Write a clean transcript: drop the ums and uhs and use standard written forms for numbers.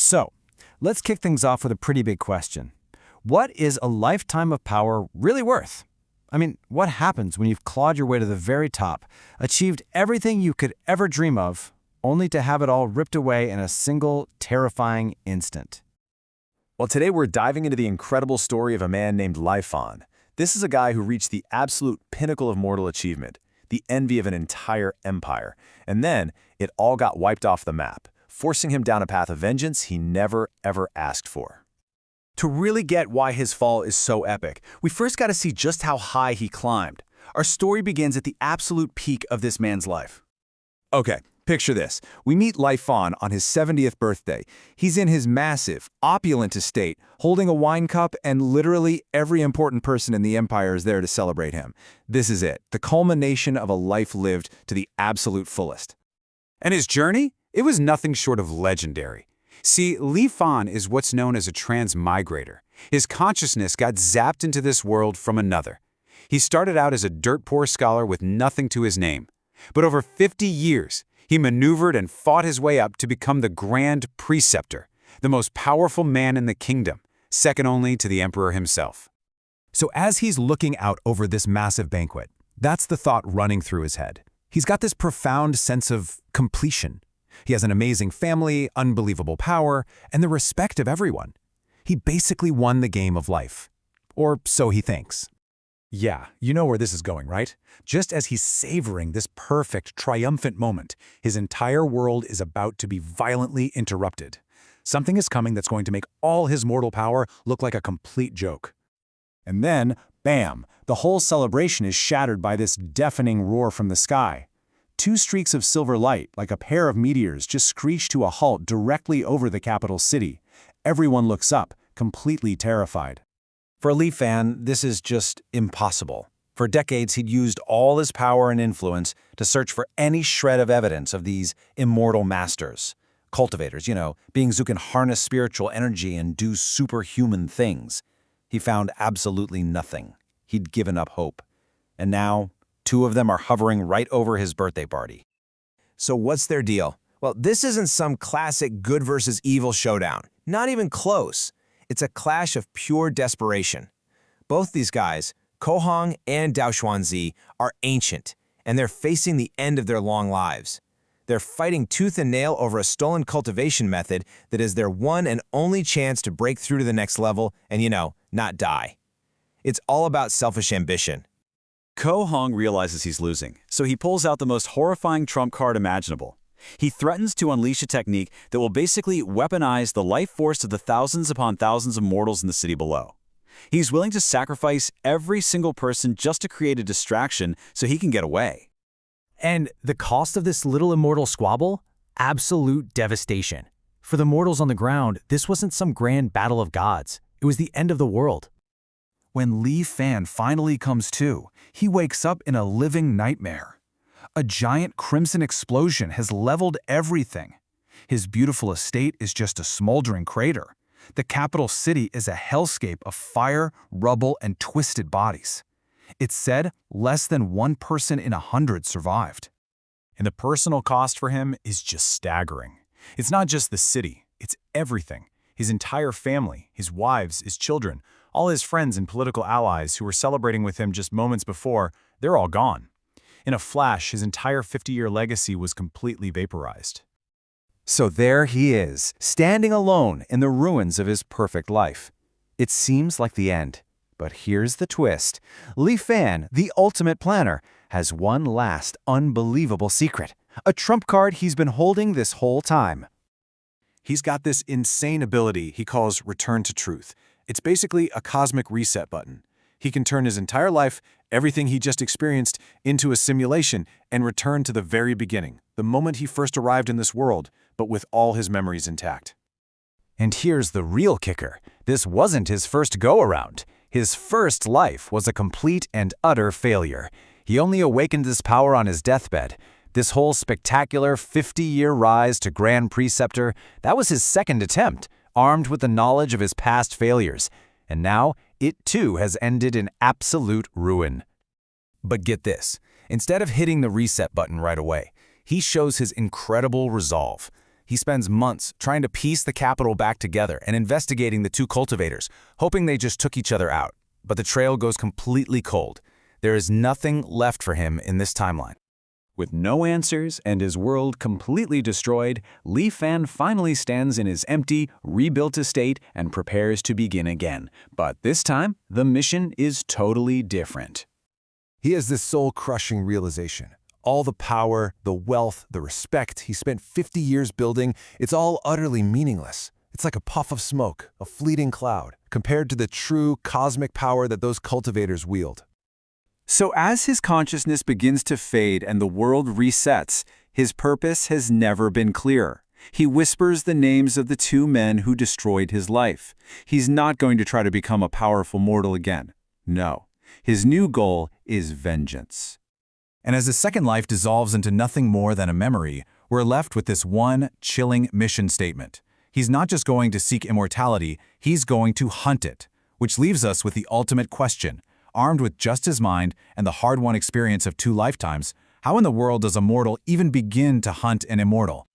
So, let's kick things off with a pretty big question. What is a lifetime of power really worth? I mean, what happens when you've clawed your way to the very top, achieved everything you could ever dream of, only to have it all ripped away in a single, terrifying instant? Well, today we're diving into the incredible story of a man named Lifon. This is a guy who reached the absolute pinnacle of mortal achievement, the envy of an entire empire. And then it all got wiped off the map, forcing him down a path of vengeance he never, ever asked for. To really get why his fall is so epic, we first got to see just how high he climbed. Our story begins at the absolute peak of this man's life. Okay, picture this. We meet Lifon on his 70th birthday. He's in his massive, opulent estate, holding a wine cup, and literally every important person in the empire is there to celebrate him. This is it, the culmination of a life lived to the absolute fullest. And his journey? It was nothing short of legendary. See, Lifon is what's known as a transmigrator. His consciousness got zapped into this world from another. He started out as a dirt-poor scholar with nothing to his name. But over 50 years, he maneuvered and fought his way up to become the Grand Preceptor, the most powerful man in the kingdom, second only to the emperor himself. So as he's looking out over this massive banquet, that's the thought running through his head. He's got this profound sense of completion. He has an amazing family, unbelievable power, and the respect of everyone. He basically won the game of life. Or so he thinks. Yeah, you know where this is going, right? Just as he's savoring this perfect, triumphant moment, his entire world is about to be violently interrupted. Something is coming that's going to make all his mortal power look like a complete joke. And then, bam, the whole celebration is shattered by this deafening roar from the sky. Two streaks of silver light, like a pair of meteors, just screech to a halt directly over the capital city. Everyone looks up, completely terrified. For Lifon, this is just impossible. For decades, he'd used all his power and influence to search for any shred of evidence of these immortal masters. Cultivators, beings who can harness spiritual energy and do superhuman things. He found absolutely nothing. He'd given up hope. And now, two of them are hovering right over his birthday party. So what's their deal? Well, this isn't some classic good versus evil showdown. Not even close. It's a clash of pure desperation. Both these guys, Kohong and Dao Xuanzi, are ancient, and they're facing the end of their long lives. They're fighting tooth and nail over a stolen cultivation method that is their one and only chance to break through to the next level and, not die. It's all about selfish ambition. Kohong realizes he's losing, so he pulls out the most horrifying trump card imaginable. He threatens to unleash a technique that will basically weaponize the life force of the thousands upon thousands of mortals in the city below. He's willing to sacrifice every single person just to create a distraction so he can get away. And the cost of this little immortal squabble? Absolute devastation. For the mortals on the ground, this wasn't some grand battle of gods. It was the end of the world. When Lifon finally comes to, he wakes up in a living nightmare. A giant crimson explosion has leveled everything. His beautiful estate is just a smoldering crater. The capital city is a hellscape of fire, rubble, and twisted bodies. It's said less than 1 person in 100 survived. And the personal cost for him is just staggering. It's not just the city, it's everything. His entire family, his wives, his children, all his friends and political allies who were celebrating with him just moments before, they're all gone. In a flash, his entire 50-year legacy was completely vaporized. So there he is, standing alone in the ruins of his perfect life. It seems like the end. But here's the twist. Lifon, the ultimate planner, has one last unbelievable secret. A trump card he's been holding this whole time. He's got this insane ability he calls Return to Truth. It's basically a cosmic reset button. He can turn his entire life, everything he just experienced, into a simulation and return to the very beginning, the moment he first arrived in this world, but with all his memories intact. And here's the real kicker. This wasn't his first go-around. His first life was a complete and utter failure. He only awakened this power on his deathbed. This whole spectacular 50-year rise to Grand Preceptor, that was his second attempt, armed with the knowledge of his past failures. And now, it too has ended in absolute ruin. But get this, instead of hitting the reset button right away, he shows his incredible resolve. He spends months trying to piece the capital back together and investigating the two cultivators, hoping they just took each other out. But the trail goes completely cold. There is nothing left for him in this timeline. With no answers and his world completely destroyed, Li Fan finally stands in his empty, rebuilt estate and prepares to begin again. But this time, the mission is totally different. He has this soul-crushing realization. All the power, the wealth, the respect he spent 50 years building, it's all utterly meaningless. It's like a puff of smoke, a fleeting cloud, compared to the true cosmic power that those cultivators wield. So as his consciousness begins to fade and the world resets, his purpose has never been clearer. He whispers the names of the two men who destroyed his life. He's not going to try to become a powerful mortal again. No. His new goal is vengeance. And as his second life dissolves into nothing more than a memory, we're left with this one chilling mission statement. He's not just going to seek immortality, he's going to hunt it. Which leaves us with the ultimate question. Armed with just his mind and the hard-won experience of 2 lifetimes, how in the world does a mortal even begin to hunt an immortal?